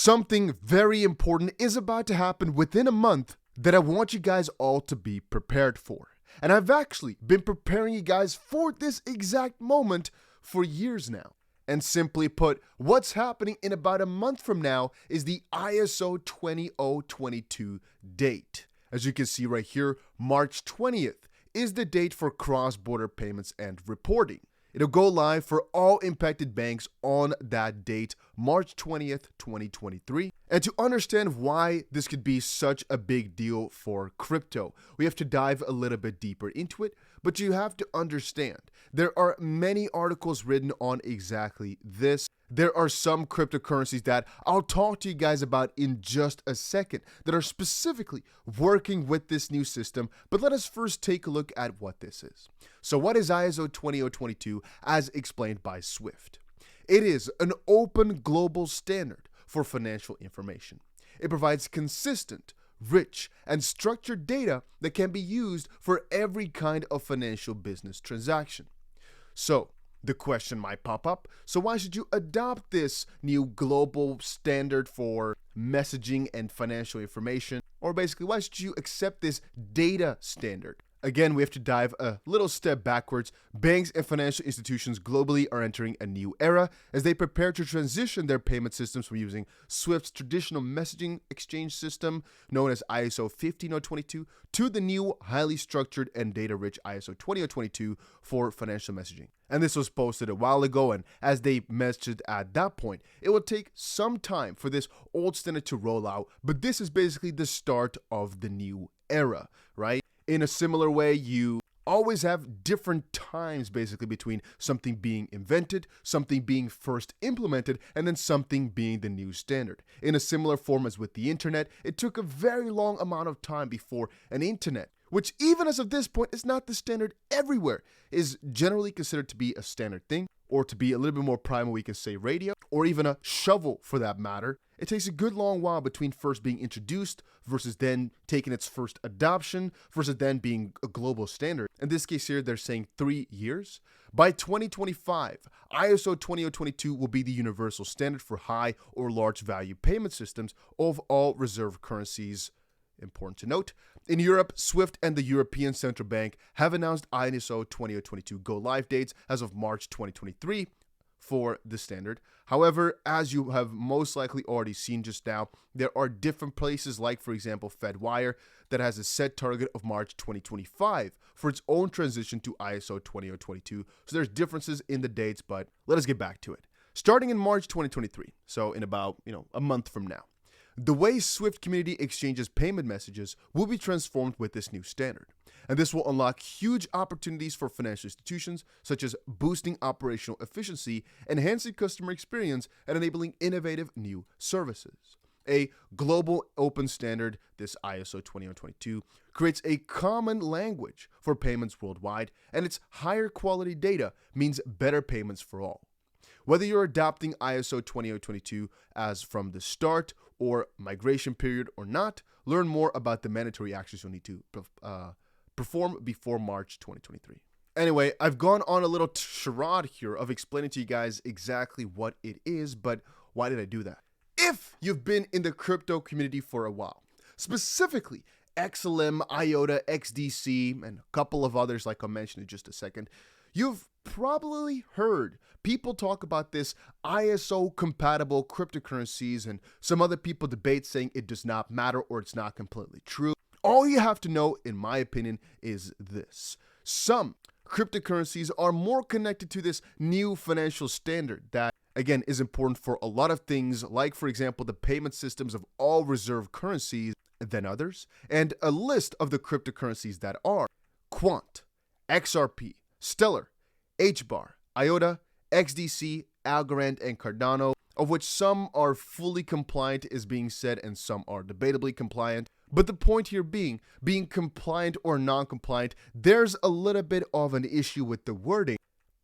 Something very important is about to happen within a month that I want you guys all to be prepared for. And I've actually been preparing you guys for this exact moment for years now. And simply put, what's happening in about a month from now is the ISO 20022 date. As you can see right here, March 20th is the date for cross-border payments and reporting. It'll go live for all impacted banks on that date, March 20th, 2023. And to understand why this could be such a big deal for crypto, we have to dive a little bit deeper into it. But you have to understand, there are many articles written on exactly this. There are some cryptocurrencies that I'll talk to you guys about in just a second that are specifically working with this new system. But let us first take a look at what this is. So what is ISO 20022 as explained by Swift? It is an open global standard for financial information. It provides consistent, rich, and structured data that can be used for every kind of financial business transaction. So the question might pop up, so why should you adopt this new global standard for messaging and financial information? Or basically, why should you accept this data standard? Again, we have to dive a little step backwards. Banks and financial institutions globally are entering a new era as they prepare to transition their payment systems from using Swift's traditional messaging exchange system, known as ISO 15022, to the new, highly structured and data-rich ISO 20022 for financial messaging. And this was posted a while ago, and as they mentioned at that point, it will take some time for this old standard to roll out, but this is basically the start of the new era, right? In a similar way, you always have different times basically between something being invented, something being first implemented, and then something being the new standard. In a similar form as with the internet, it took a very long amount of time before an internet, which even as of this point is not the standard everywhere, is generally considered to be a standard thing, or to be a little bit more primal, we can say radio, or even a shovel for that matter. It takes a good long while between first being introduced versus then taking its first adoption versus then being a global standard. In this case here, they're saying 3 years. By 2025, ISO 20022 will be the universal standard for high or large value payment systems of all reserve currencies. Important to note, in Europe, Swift and the European Central Bank have announced ISO 20022 go-live dates as of March 2023 for the standard. However, as you have most likely already seen just now, there are different places like, for example, FedWire that has a set target of March 2025 for its own transition to ISO 20022. So there's differences in the dates, but let us get back to it. Starting in March 2023, so in about, a month from now, the way Swift community exchanges payment messages will be transformed with this new standard. And this will unlock huge opportunities for financial institutions, such as boosting operational efficiency, enhancing customer experience, and enabling innovative new services. A global open standard, this ISO 20022, creates a common language for payments worldwide, and its higher quality data means better payments for all. Whether you're adopting ISO 20022 as from the start or migration period or not, learn more about the mandatory actions you'll need to perform before March 2023. Anyway, I've gone on a little charade here of explaining to you guys exactly what it is, but why did I do that? If you've been in the crypto community for a while, specifically XLM, IOTA, XDC, and a couple of others like I'll mention in just a second, you've probably heard people talk about this ISO compatible cryptocurrencies, and some other people debate saying it does not matter or it's not completely true. All you have to know, in my opinion, is this. Some cryptocurrencies are more connected to this new financial standard that, again, is important for a lot of things, like, for example, the payment systems of all reserve currencies than others, and a list of the cryptocurrencies that are Quant, XRP, Stellar, HBAR, IOTA, XDC, Algorand, and Cardano, of which some are fully compliant is being said and some are debatably compliant. But the point here being compliant or non-compliant, there's a little bit of an issue with the wording.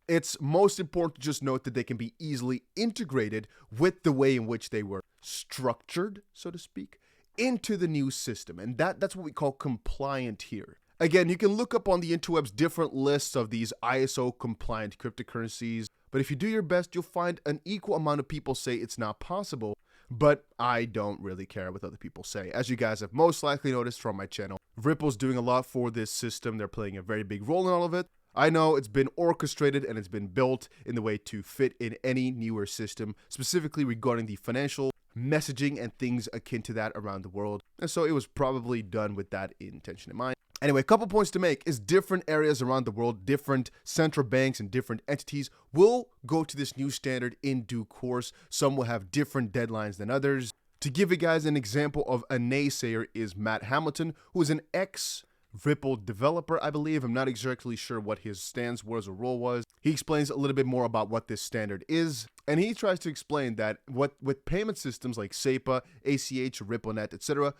It's most important to just note that they can be easily integrated with the way in which they were structured, so to speak, into the new system. And that's what we call compliant here. Again, you can look up on the interwebs different lists of these ISO compliant cryptocurrencies, but if you do your best, you'll find an equal amount of people say it's not possible but I don't really care what other people say. As you guys have most likely noticed from my channel, Ripple's doing a lot for this system. They're playing a very big role in all of it. I know it's been orchestrated and it's been built in the way to fit in any newer system, specifically regarding the financial messaging and things akin to that around the world. And so it was probably done with that intention in mind. Anyway, a couple points to make is different areas around the world, different central banks and different entities will go to this new standard in due course. Some will have different deadlines than others. To give you guys an example of a naysayer is Matt Hamilton, who is an ex-Ripple developer, I believe. I'm not exactly sure what his stance was or role was. He explains a little bit more about what this standard is, and he tries to explain that with payment systems like SEPA, ACH, RippleNet, etc.,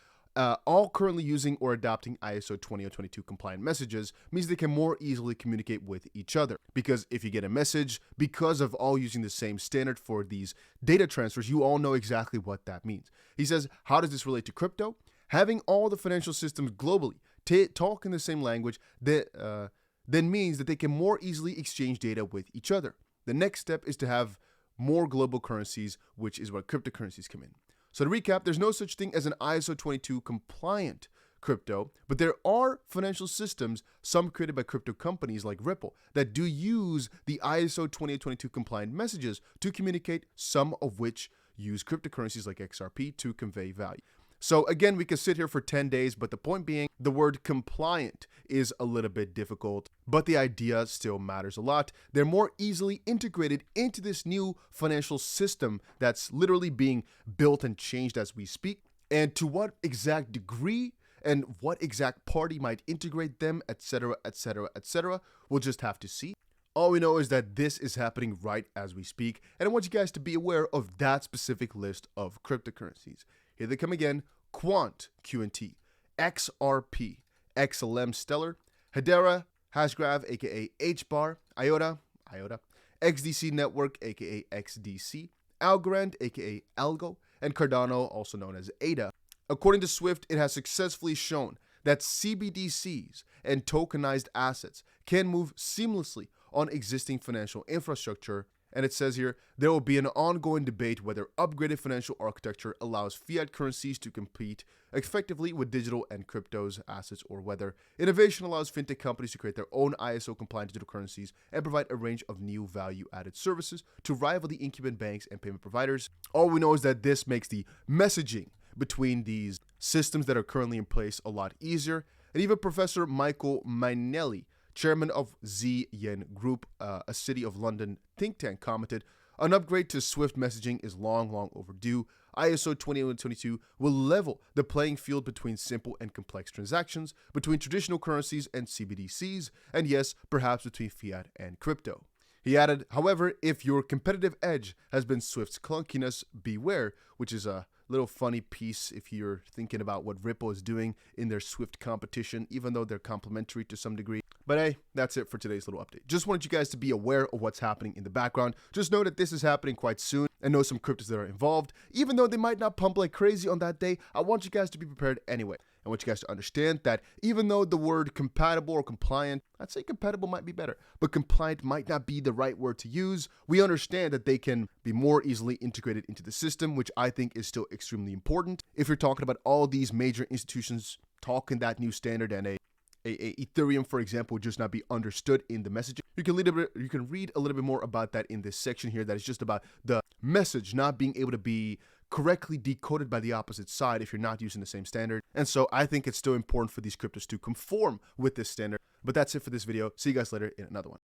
all currently using or adopting ISO 20022 compliant messages means they can more easily communicate with each other. Because if you get a message, because of all using the same standard for these data transfers, you all know exactly what that means. He says, how does this relate to crypto? Having all the financial systems globally talk in the same language then means that they can more easily exchange data with each other. The next step is to have more global currencies, which is where cryptocurrencies come in. So to recap, there's no such thing as an ISO 22 compliant crypto, but there are financial systems, some created by crypto companies like Ripple, that do use the ISO 2022 compliant messages to communicate, some of which use cryptocurrencies like XRP to convey value. So again, we could sit here for 10 days, but the point being, the word compliant is a little bit difficult, but the idea still matters a lot. They're more easily integrated into this new financial system that's literally being built and changed as we speak. And to what exact degree and what exact party might integrate them, etc., etc., etc., we'll just have to see. All we know is that this is happening right as we speak, and I want you guys to be aware of that specific list of cryptocurrencies. Here they come again: Quant, QNT, XRP, XLM Stellar, Hedera, Hashgraph, aka HBAR, IOTA, XDC Network, aka XDC, Algorand, aka Algo, and Cardano, also known as ADA. According to Swift, it has successfully shown that CBDCs and tokenized assets can move seamlessly on existing financial infrastructure. And it says here, there will be an ongoing debate whether upgraded financial architecture allows fiat currencies to compete effectively with digital and cryptos assets, or whether innovation allows fintech companies to create their own ISO-compliant digital currencies and provide a range of new value-added services to rival the incumbent banks and payment providers. All we know is that this makes the messaging between these systems that are currently in place a lot easier. And even Professor Michael Mainelli, chairman of Z-Yen Group, a City of London think tank, commented, an upgrade to Swift messaging is long overdue. ISO 2122 will level the playing field between simple and complex transactions, between traditional currencies and CBDCs, and yes, perhaps between fiat and crypto. He added, however, if your competitive edge has been Swift's clunkiness, beware, which is a little funny piece if you're thinking about what Ripple is doing in their Swift competition, even though they're complementary to some degree. But hey, that's it for today's little update. Just wanted you guys to be aware of what's happening in the background. Just know that this is happening quite soon, and know some cryptos that are involved. Even though they might not pump like crazy on that day, I want you guys to be prepared anyway. I want you guys to understand that even though the word compatible or compliant, I'd say compatible might be better, but compliant might not be the right word to use, we understand that they can be more easily integrated into the system, which I think is still extremely important. If you're talking about all these major institutions talking that new standard, and a Ethereum, for example, would just not be understood in the messaging. You can read a little bit more about that in this section here. That is just about the message not being able to be correctly decoded by the opposite side if you're not using the same standard. And so I think it's still important for these cryptos to conform with this standard. But that's it for this video. See you guys later in another one.